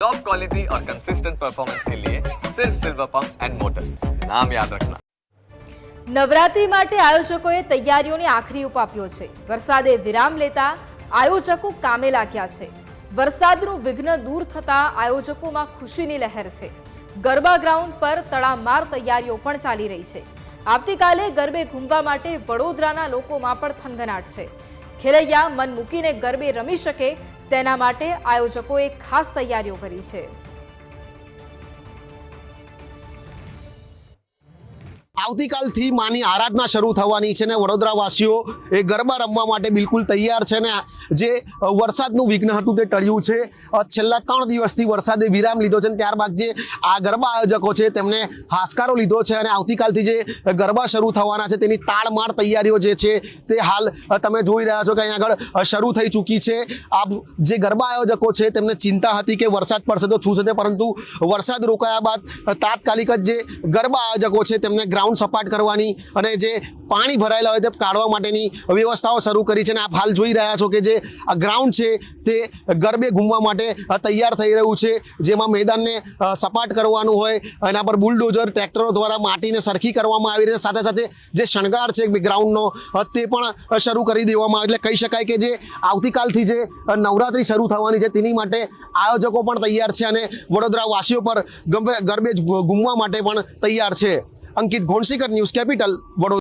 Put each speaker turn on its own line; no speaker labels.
Top quality और consistent performance के लिए सिर्फ सिल्वर पंप्स एंड मोटर्स, नाम याद रखना।
નવરાત્રી માટે આયોજકોએ તૈયારીઓને આખરી ઓપ આપ્યો છે। વરસાદે વિરામ લેતા આયોજકો કામે લાગ્યા છે। વરસાદનું વિઘ્ન દૂર થતા આયોજકોમાં ખુશીની લહેર છે। ગરબા ગ્રાઉન્ડ પર તડામાર તૈયારીઓ પણ ચાલી રહી છે। આવતીકાલે ગરબે ઘૂમવા માટે વડોદરાના લોકોમાં પણ થનગનાટ છે। ખેલૈયા મન મૂકીને ગરબે રમી શકે તેના માટે આયોજકોએ ખાસ તૈયારીઓ કરી છે।
આવતીકાલથી માની આરાધના શરૂ થવાની છે ને વડોદરાવાસીઓ એ ગરબા રમવા માટે બિલકુલ તૈયાર છે ને જે વરસાદનું વિઘ્ન હતું તે ટળ્યું છે। છેલ્લા 3 દિવસથી વરસાદે વિરામ લીધો છે અને ત્યારબાદ જે આ ગરબા આયોજકો છે તેમને હાશકારો લીધો છે અને આવતીકાલથી જે ગરબા શરૂ થવાના છે તેની તાળમાર તૈયારીઓ જે છે તે હાલ તમે જોઈ રહ્યા છો કે અહીં આગળ શરૂ થઈ ચૂકી છે। આ જે ગરબા આયોજકો છે તેમને ચિંતા હતી કે વરસાદ પડશે તો શું થશે, પરંતુ વરસાદ રોકાયા બાદ તાત્કાલિક જ જે ગરબા આયોજકો છે તેમને ગ્રાઉન્ડ સપાટ કરવાની અને જે પાણી ભરાયેલા હોય તે કાઢવા માટેની વ્યવસ્થાઓ શરૂ કરી છે અને આપ હાલ જોઈ રહ્યા છો કે જે આ ગ્રાઉન્ડ છે તે ગરબે ઘૂમવા માટે તૈયાર થઈ રહ્યું છે, જેમાં મેદાનને સપાટ કરવાનું હોય એના પર બુલડોઝર ટ્રેક્ટરો દ્વારા માટીને સરખી કરવામાં આવી રહી છે। સાથે સાથે જે શણગાર છે ગ્રાઉન્ડનો તે પણ શરૂ કરી દેવામાં આવે, એટલે કહી શકાય કે જે આવતીકાલથી જે નવરાત્રી શરૂ થવાની છે તેની માટે આયોજકો પણ તૈયાર છે અને વડોદરાવાસીઓ પર ગરબે ઘૂમવા માટે પણ તૈયાર છે। અંકિત ઘોણસીકર, ન્યૂઝ કેપિટલ, વડોદરા।